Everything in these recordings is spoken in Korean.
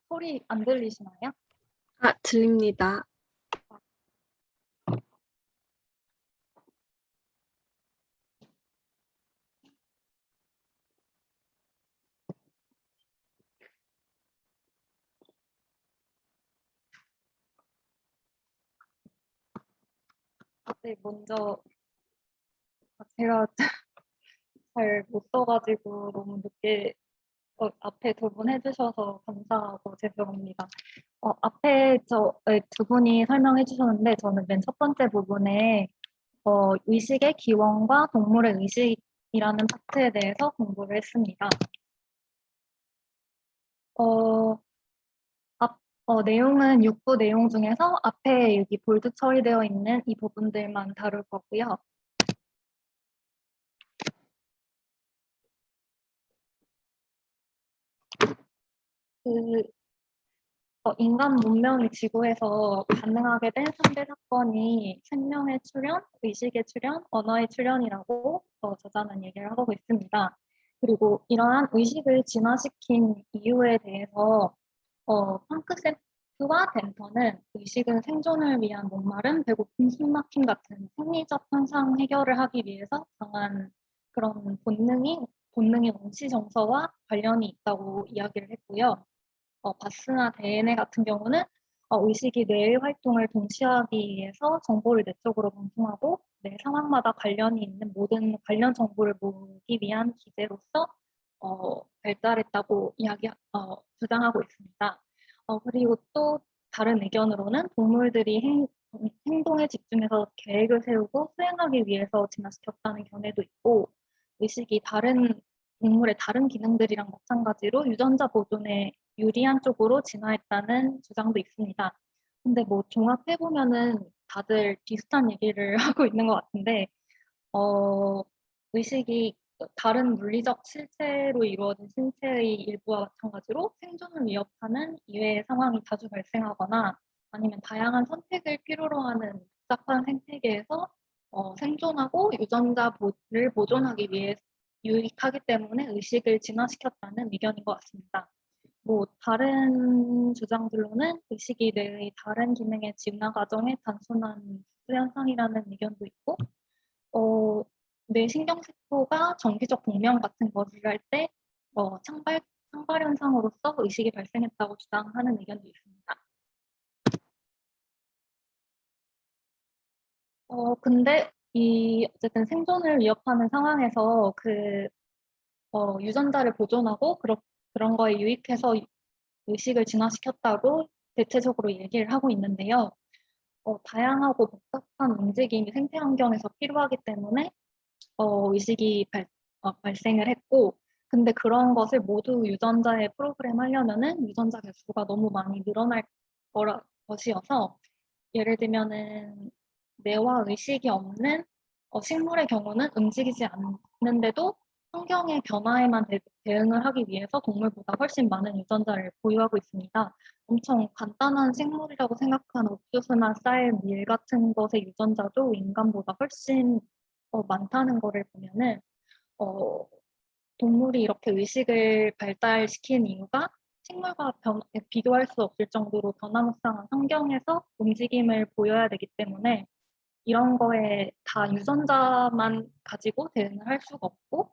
소리 안 들리시나요? 들립니다. 네, 먼저 제가 잘 못 써가지고 너무 늦게 앞에 두 분 해주셔서 감사하고 죄송합니다. 앞에 두 분이 설명해 주셨는데 저는 맨 첫 번째 부분에 의식의 기원과 동물의 의식이라는 파트에 대해서 공부를 했습니다. 어, 내용은 6부 내용 중에서 앞에 여기 볼드 처리되어 있는 이 부분들만 다룰 거고요. 그 인간 문명이 지구에서 가능하게 된 3대 사건이 생명의 출현, 의식의 출현, 언어의 출현이라고 저자는 얘기를 하고 있습니다. 그리고 이러한 의식을 진화시킨 이유에 대해서 팡크세프와 덴터는 의식은 생존을 위한 목마름, 배고픔, 숨막힘 같은 생리적 현상 해결을 하기 위해서 강한 그런 본능의 원시 정서와 관련이 있다고 이야기를 했고요. 바스나 데에네 같은 경우는 의식이 뇌의 활동을 동시하기 위해서 정보를 뇌 쪽으로 전송하고 뇌 상황마다 관련이 있는 모든 관련 정보를 모으기 위한 기제로서 발달했다고 주장하고 있습니다. 그리고 또 다른 의견으로는 동물들이 행동에 집중해서 계획을 세우고 수행하기 위해서 진화시켰다는 견해도 있고 의식이 다른 동물의 다른 기능들이랑 마찬가지로 유전자 보존에 유리한 쪽으로 진화했다는 주장도 있습니다. 근데 뭐 종합해보면은 다들 비슷한 얘기를 하고 있는 것 같은데, 의식이 다른 물리적 실체로 이루어진 신체의 일부와 마찬가지로 생존을 위협하는 이외의 상황이 자주 발생하거나 아니면 다양한 선택을 필요로 하는 복잡한 생태계에서 생존하고 유전자를 보존하기 위해 유익하기 때문에 의식을 진화시켰다는 의견인 것 같습니다. 뭐 다른 주장들로는 의식이 뇌의 다른 기능의 진화 과정의 단순한 부수 현상이라는 의견도 있고, 어, 뇌 신경세포가 정기적 공명 같은 것을 할 때 창발 현상으로서 의식이 발생했다고 주장하는 의견도 있습니다. 근데 어쨌든 생존을 위협하는 상황에서 유전자를 보존하고 그런 거에 유익해서 의식을 진화시켰다고 대체적으로 얘기를 하고 있는데요. 다양하고 복잡한 움직임이 생태 환경에서 필요하기 때문에 의식이 발생을 했고, 근데 그런 것을 모두 유전자에 프로그램 하려면은 유전자 개수가 너무 많이 늘어날 것이어서, 예를 들면은 뇌와 의식이 없는 식물의 경우는 움직이지 않는데도 환경의 변화에만 대응을 하기 위해서 동물보다 훨씬 많은 유전자를 보유하고 있습니다. 엄청 간단한 생물이라고 생각하는 옥수수나 쌀, 밀 같은 것의 유전자도 인간보다 훨씬 많다는 거를 보면은 어, 동물이 이렇게 의식을 발달시킨 이유가 식물과 비교할 수 없을 정도로 변화무쌍한 환경에서 움직임을 보여야 되기 때문에 이런 거에 다 유전자만 가지고 대응을 할 수가 없고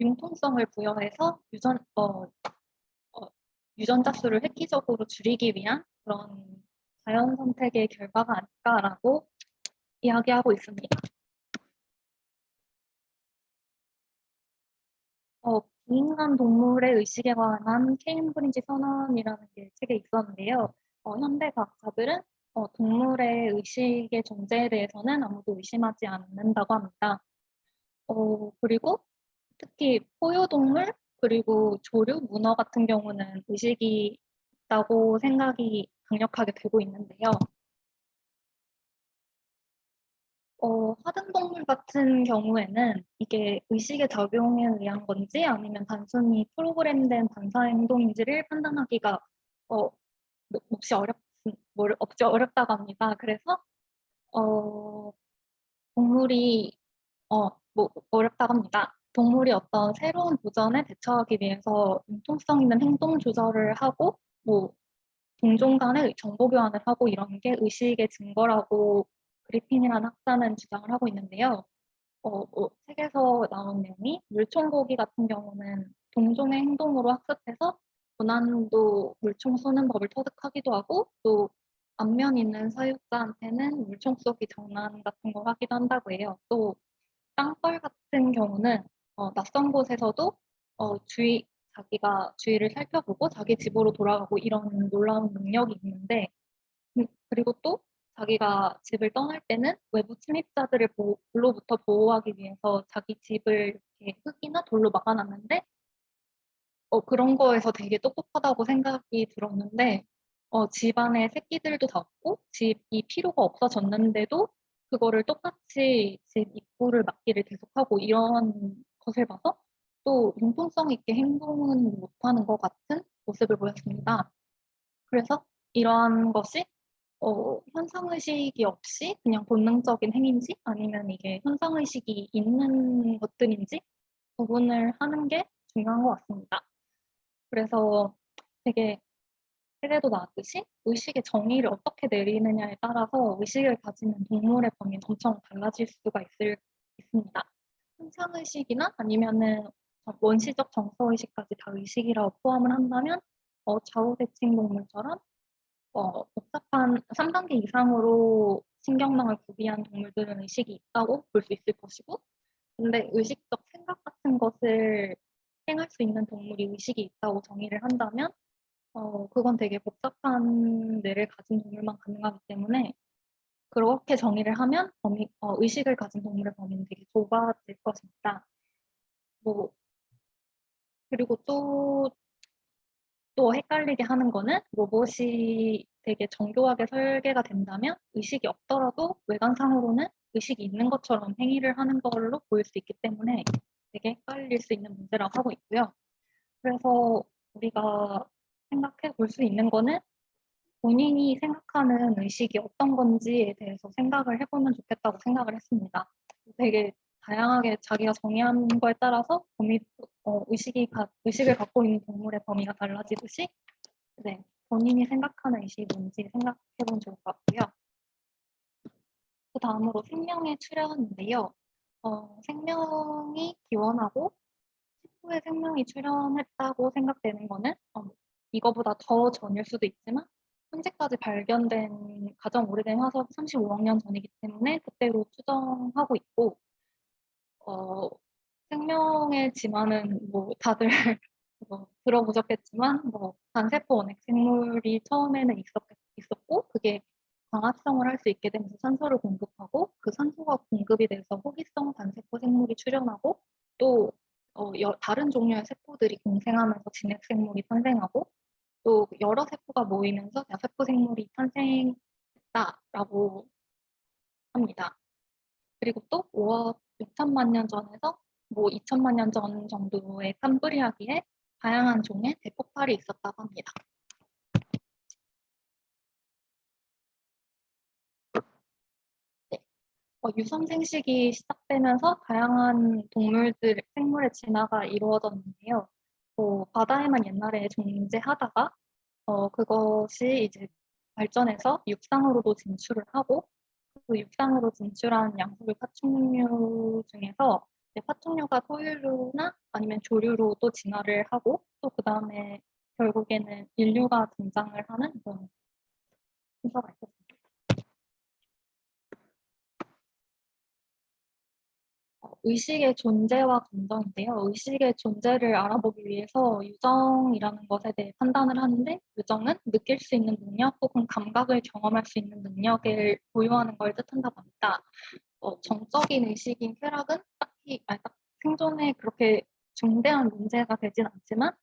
융통성을 부여해서 유전자 수를 획기적으로 줄이기 위한 그런 자연 선택의 결과가 아닐까라고 이야기하고 있습니다. 비인간 동물의 의식에 관한 케임브리지 선언이라는 게 책에 있었는데요. 현대 과학자들은 동물의 의식의 존재에 대해서는 아무도 의심하지 않는다고 합니다. 그리고 특히 포유동물 그리고 조류, 문어 같은 경우는 의식이 있다고 생각이 강력하게 되고 있는데요. 사슴동물 같은 경우에는 이게 의식의 작용에 의한 건지 아니면 단순히 프로그램된 반사 행동인지를 판단하기가 어, 몹시 어렵다고 합니다. 그래서 어, 동물이 어렵다고 합니다. 동물이 어떤 새로운 도전에 대처하기 위해서 융통성 있는 행동 조절을 하고 뭐 동종 간의 정보 교환을 하고 이런 게 의식의 증거라고 그리핀이라는 학자는 주장을 하고 있는데요. 책에서 나온 내용이 물총고기 같은 경우는 동종의 행동으로 학습해서 고난도 물총 쏘는 법을 터득하기도 하고 또 안면 있는 사육자한테는 물총 쏘기 장난 같은 걸 하기도 한다고 해요. 또 땅벌 같은 경우는 낯선 곳에서도 자기가 주위를 살펴보고 자기 집으로 돌아가고 이런 놀라운 능력이 있는데 그리고 또 자기가 집을 떠날 때는 외부 침입자들을 로부터 보호하기 위해서 자기 집을 이렇게 흙이나 돌로 막아놨는데 그런 거에서 되게 똑똑하다고 생각이 들었는데 집안에 새끼들도 다 없고 집이 필요가 없어졌는데도 그거를 똑같이 집 입구를 막기를 계속하고 이런 것을 봐서 또 융통성 있게 행동은 못하는 것 같은 모습을 보였습니다. 그래서 이러한 것이 현상의식이 없이 그냥 본능적인 행위인지 아니면 이게 현상의식이 있는 것들인지 구분을 하는 게 중요한 것 같습니다. 그래서 되게 책에도 나왔듯이 의식의 정의를 어떻게 내리느냐에 따라서 의식을 가지는 동물의 범위는 엄청 달라질 수가 있습니다. 현상의식이나 아니면은 원시적 정서의식까지 다 의식이라고 포함을 한다면 좌우대칭 동물처럼 복잡한 3단계 이상으로 신경망을 구비한 동물들은 의식이 있다고 볼 수 있을 것이고 근데 의식적 생각 같은 것을 행할 수 있는 동물이 의식이 있다고 정의를 한다면 그건 되게 복잡한 뇌를 가진 동물만 가능하기 때문에 그렇게 정의를 하면 의식을 가진 동물의 범위는 되게 좁아질 것입니다. 뭐 그리고 또 헷갈리게 하는 거는 로봇이 되게 정교하게 설계가 된다면 의식이 없더라도 외관상으로는 의식이 있는 것처럼 행위를 하는 걸로 보일 수 있기 때문에 되게 헷갈릴 수 있는 문제라고 하고 있고요. 그래서 우리가 생각해 볼 수 있는 거는 본인이 생각하는 의식이 어떤 건지에 대해서 생각을 해보면 좋겠다고 생각을 했습니다. 되게 다양하게 자기가 정의한 거에 따라서 의식을 갖고 있는 동물의 범위가 달라지듯이 네, 본인이 생각하는 의식이 뭔지 생각해보면 좋을 것 같고요. 그 다음으로 생명의 출현인데요. 생명이 기원하고 후에 생명이 출현했다고 생각되는 거는 이거보다 더 전일 수도 있지만 현재까지 발견된 가장 오래된 화석 35억 년 전이기 때문에 그때로 추정하고 있고 생명의 진화는 뭐 다들 들어보셨겠지만 단세포 원핵 생물이 처음에는 있었고 그게 광합성을 할 수 있게 되면서 산소를 공급하고 그 산소가 공급이 돼서 호기성 단세포 생물이 출현하고 또 다른 종류의 세포들이 공생하면서 진핵 생물이 탄생하고 또 여러 세포가 모이면서 야세포 생물이 탄생했다라고 합니다. 그리고 또 5억 6천만 년 전에서 2천만 년 전 정도의 캄브리아기에 다양한 종의 대폭발이 있었다고 합니다. 네. 유섬생식이 시작되면서 다양한 생물의 진화가 이루어졌는데요. 바다에만 옛날에 존재하다가 그것이 이제 발전해서 육상으로도 진출을 하고 그 육상으로 진출한 양서류 파충류 중에서 파충류가 포유류나 아니면 조류로 또 진화를 하고 또 그 다음에 결국에는 인류가 등장을 하는 그런 순서가 있었습니다. 의식의 존재와 감정인데요. 의식의 존재를 알아보기 위해서 유정이라는 것에 대해 판단을 하는데 유정은 느낄 수 있는 능력 혹은 감각을 경험할 수 있는 능력을 보유하는 걸 뜻한다고 합니다. 정적인 의식인 쾌락은 딱 생존에 그렇게 중대한 문제가 되진 않지만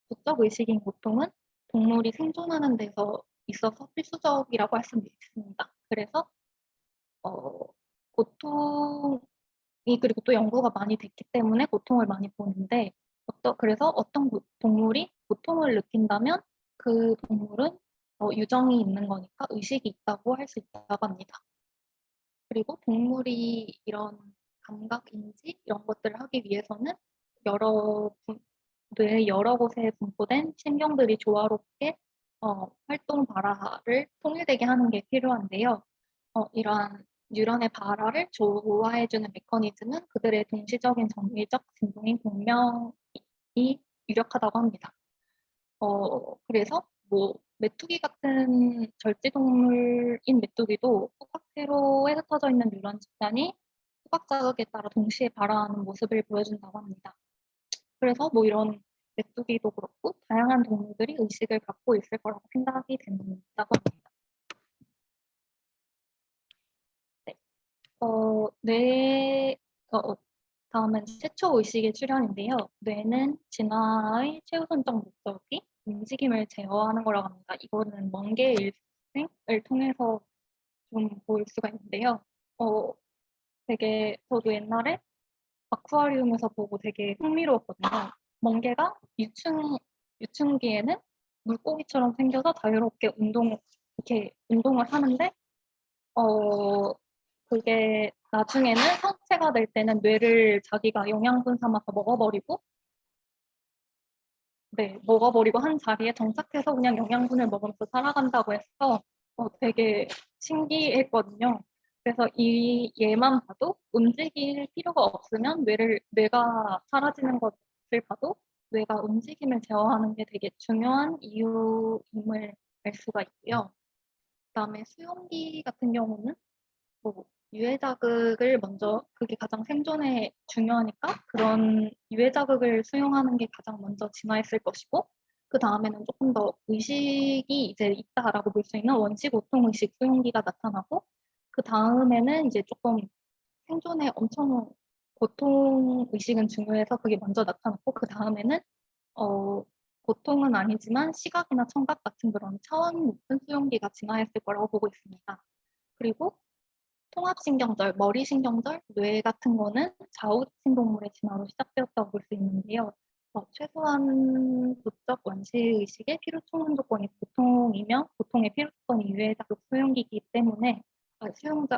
부적 의식인 고통은 동물이 생존하는 데서 있어서 필수적이라고 할 수 있습니다. 그래서 고통이 그리고 또 연구가 많이 됐기 때문에 고통을 많이 보는데 그래서 어떤 동물이 고통을 느낀다면 그 동물은 유정이 있는 거니까 의식이 있다고 할 수 있다고 합니다. 그리고 동물이 이런 감각, 인지 이런 것들을 하기 위해서는 뇌의 여러 곳에 분포된 신경들이 조화롭게 활동 발화를 통일되게 하는 게 필요한데요. 이러한 뉴런의 발화를 조화해주는 메커니즘은 그들의 동시적인 정밀적 진동인 공명이 유력하다고 합니다. 그래서 뭐 메뚜기 같은 절지동물인 메뚜기도 후각회로에 흩어져 있는 뉴런 집단이 후각 자극에 따라 동시에 발화하는 모습을 보여준다고 합니다. 그래서 뭐 이런 메뚜기도 그렇고 다양한 동물들이 의식을 갖고 있을 거라고 생각이 된다고 합니다. 네. 뇌, 다음은 최초 의식의 출현인데요. 뇌는 진화의 최우선적 목적이 움직임을 제어하는 거라고 합니다. 이거는 먼 개 일생을 통해서 좀 볼 수가 있는데요. 되게 저도 옛날에 아쿠아리움에서 보고 되게 흥미로웠거든요. 멍게가 유충기에는 물고기처럼 생겨서 자유롭게 이렇게 운동을 하는데, 어, 그게 나중에는 성체가 될 때는 뇌를 자기가 영양분 삼아서 먹어버리고, 네, 먹어버리고 한 자리에 정착해서 그냥 영양분을 먹으면서 살아간다고 해서 되게 신기했거든요. 그래서 이 얘만 봐도 움직일 필요가 없으면 뇌가 사라지는 것을 봐도 뇌가 움직임을 제어하는 게 되게 중요한 이유임을 알 수가 있고요. 그다음에 수용기 같은 경우는 뭐 유해 자극을 먼저 그게 가장 생존에 중요하니까 그런 유해 자극을 수용하는 게 가장 먼저 진화했을 것이고 그 다음에는 조금 더 의식이 이제 있다라고 볼 수 있는 원시 고통 의식 수용기가 나타나고 그 다음에는 이제 조금 생존에 엄청 고통 의식은 중요해서 그게 먼저 나타났고 그 다음에는 어, 고통은 아니지만 시각이나 청각 같은 그런 차원 높은 수용기가 진화했을 거라고 보고 있습니다. 그리고 통합신경절, 머리신경절, 뇌 같은 거는 좌우대칭 동물의 진화로 시작되었다고 볼 수 있는데요. 최소한 도적 원시의식의 필요 충분 조건이 보통이며 보통의 필요 조건이 유해자극 수용기이기 때문에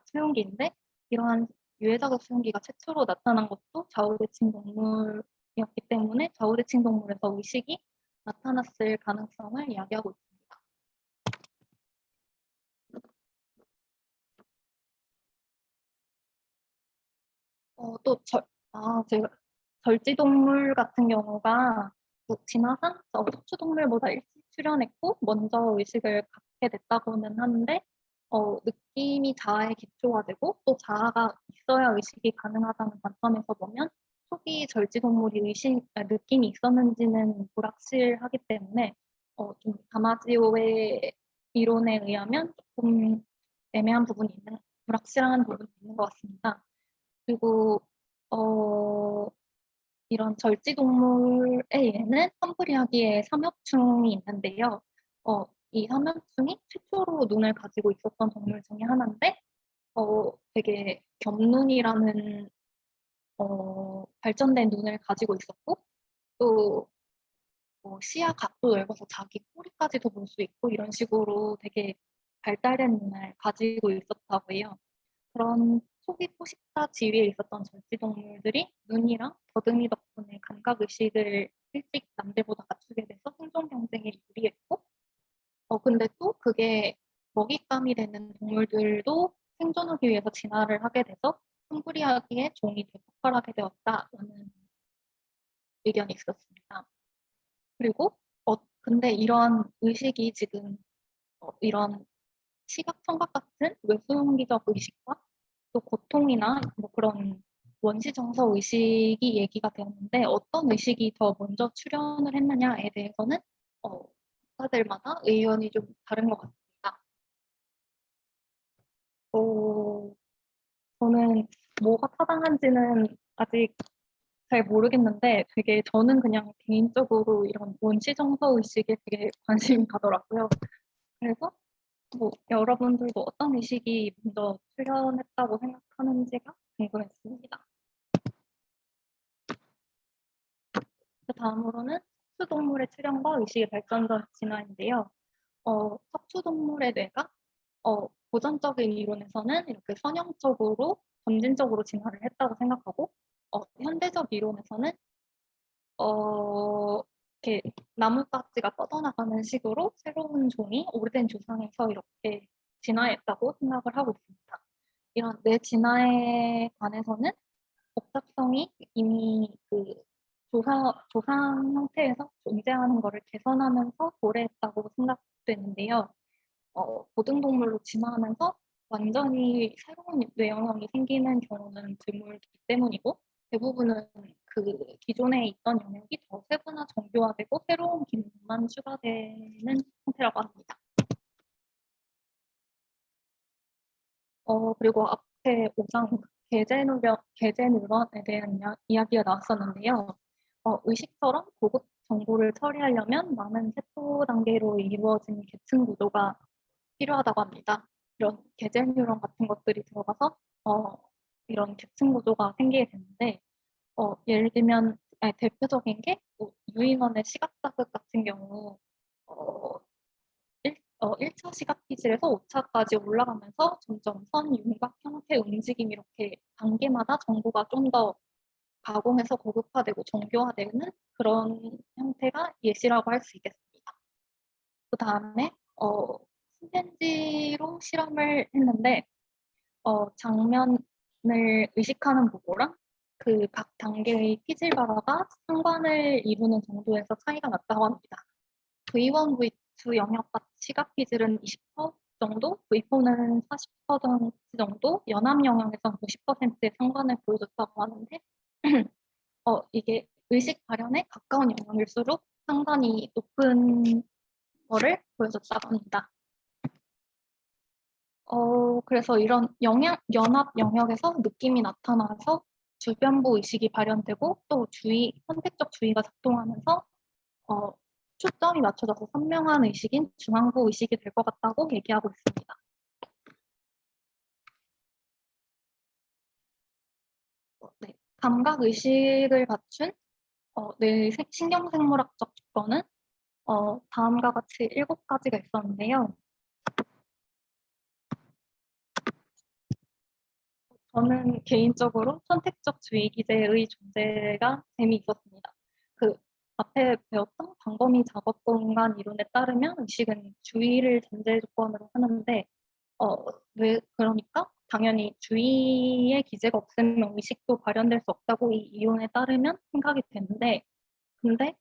수용기인데 이러한 유해자극 수용기가 최초로 나타난 것도 좌우대칭 동물이었기 때문에 좌우대칭 동물에서 의식이 나타났을 가능성을 이야기하고 있습니다. 제가 절지동물 같은 경우가 뭐 진화상 척추동물보다 일찍 출현했고 먼저 의식을 갖게 됐다고는 하는데 느낌이 자아에 기초화되고 또 자아가 있어야 의식이 가능하다는 관점에서 보면 초기 절지동물이 느낌이 있었는지는 불확실하기 때문에 좀 다마지오의 이론에 의하면 조금 애매한 부분이 불확실한 부분이 있는 것 같습니다. 그리고 어, 이런 절지동물에 의해는 험브리아기의 삼엽충이 있는데요. 이 삼엽충이 최초로 눈을 가지고 있었던 동물 중에 하나인데, 되게 겸눈이라는 발전된 눈을 가지고 있었고, 또 시야 각도 넓어서 자기 꼬리까지도 볼 수 있고 이런 식으로 되게 발달된 눈을 가지고 있었다고 해요. 그런 초기 포식자 지위에 있었던 절지동물들이 눈이랑 더듬이 덕분에 감각의식을 일찍 남들보다 갖추게 돼서 생존 경쟁에 유리했고, 근데 또 그게 먹잇감이 되는 동물들도 생존하기 위해서 진화를 하게 돼서 헝그리아기의 종이 되폭발하게 되었다라는 의견이 있었습니다. 그리고 근데 이러한 의식이 지금 이런 시각, 청각 같은 외수용기적 의식과 또 고통이나 뭐 그런 원시 정서 의식이 얘기가 되었는데 어떤 의식이 더 먼저 출현을 했느냐에 대해서는 학자들마다 의견이 좀 다른 것 같습니다. 어, 저는 뭐가 타당한지는 아직 잘 모르겠는데 되게 저는 그냥 개인적으로 이런 원시 정서 의식에 되게 관심이 가더라고요. 그래서 뭐 여러분들도 어떤 의식이 먼저 출현했다고 생각하는지가 궁금했습니다. 그 다음으로는 척추동물의 출현과 의식의 발전 전 진화인데요. 척추동물의 뇌가 고전적인 이론에서는 이렇게 선형적으로 점진적으로 진화를 했다고 생각하고 현대적 이론에서는 어, 이렇게 나뭇가지가 뻗어나가는 식으로 새로운 종이 오래된 조상에서 이렇게 진화했다고 생각을 하고 있습니다. 이런 뇌진화에 관해서는 복잡성이 이미 그 조상 형태에서 존재하는 것을 개선하면서 도래했다고 생각되는데요. 모든 동물로 진화하면서 완전히 새로운 뇌 영역이 생기는 경우는 드물기 때문이고 대부분은 그 기존에 있던 영역이 더 세분화 정교화되고 새로운 기능만 추가되는 형태라고 합니다. 그리고 앞에 5장 계제 뉴런에 대한 이야기가 나왔었는데요. 의식처럼 고급 정보를 처리하려면 많은 세포 단계로 이루어진 계층 구조가 필요하다고 합니다. 이런 계제 뉴런 같은 것들이 들어가서 이런 계층 구조가 생기게 되는데 예를 들면 대표적인 게 유인원의 시각 자극 같은 경우 어, 1차 시각 피질에서 5차까지 올라가면서 점점 선, 윤곽, 형태, 움직임 이렇게 단계마다 정보가 좀 더 가공해서 고급화되고 정교화되는 그런 형태가 예시라고 할 수 있겠습니다. 그 다음에 침팬지로 실험을 했는데 장면을 의식하는 보고랑 그 각 단계의 피질 발화가 상관을 이루는 정도에서 차이가 났다고 합니다. V1, V2 영역 시각 피질은 20% 정도, V4는 40% 정도, 연합 영역에서는 50%의 상관을 보여줬다고 하는데 이게 의식 발현에 가까운 영역일수록 상관이 높은 거를 보여줬다고 합니다. 그래서 이런 연합 영역에서 느낌이 나타나서 주변부 의식이 발현되고 또 선택적 주의가 작동하면서 초점이 맞춰져서 선명한 의식인 중앙부 의식이 될 것 같다고 얘기하고 있습니다. 네, 감각 의식을 갖춘 뇌의 신경생물학적 조건은 다음과 같이 7가지가 있었는데요. 저는 개인적으로 선택적 주의 기제의 존재가 재미있었습니다. 그 앞에 배웠던 광범위 작업 공간 이론에 따르면 의식은 주의를 전제 조건으로 하는데 왜 그러니까 당연히 주의의 기제가 없으면 의식도 발현될 수 없다고 이 이론에 따르면 생각이 되는데 근데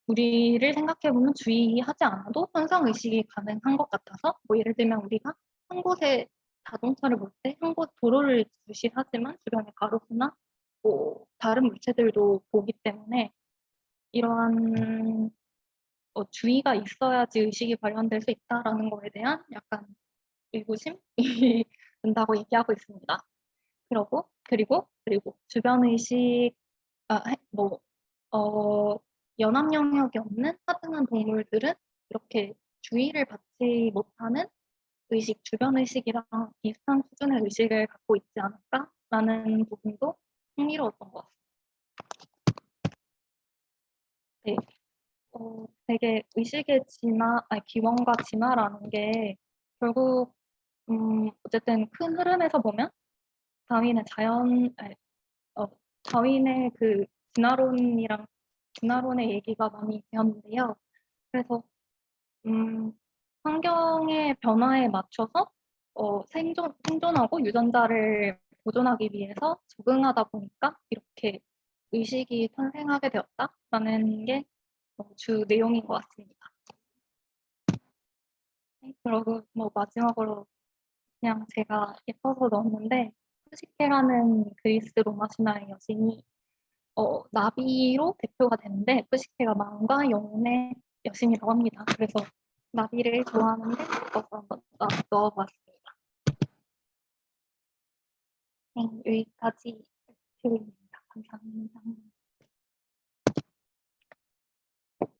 우리를 생각해보면 주의하지 않아도 현상 의식이 가능한 것 같아서 뭐 예를 들면 우리가 한 곳에 자동차를 볼 때 한 곳 도로를 주시하지만 주변에 가로수나 뭐 다른 물체들도 보기 때문에 이러한 주의가 있어야지 의식이 발현될 수 있다라는 거에 대한 약간 의구심이 든다고 얘기하고 있습니다. 그리고 주변 의식 뭐 연합 영역이 없는 하등한 동물들은 이렇게 주의를 받지 못하는 의식, 주변 의식이랑 비슷한 수준의 의식을 갖고 있지 않을까라는 부분도 흥미로웠던 것 같습니다. 네, 되게 의식의 기원과 진화라는 게 결국 어쨌든 큰 흐름에서 보면 다윈의 다윈의 그 진화론의 얘기가 많이 되었는데요. 그래서 환경의 변화에 맞춰서 생존하고 유전자를 보존하기 위해서 적응하다 보니까 이렇게 의식이 탄생하게 되었다라는 게 주 내용인 것 같습니다. 네, 그리고 뭐 마지막으로 그냥 제가 예뻐서 넣었는데 푸시케라는 그리스 로마 신화의 여신이 나비로 대표가 되는데 푸시케가 마음과 영혼의 여신이라고 합니다. 그래서 나비를 좋아하는데 예뻐서 한번 넣어봤습니다. 네, 여기까지 뷰입니다. 감사합니다.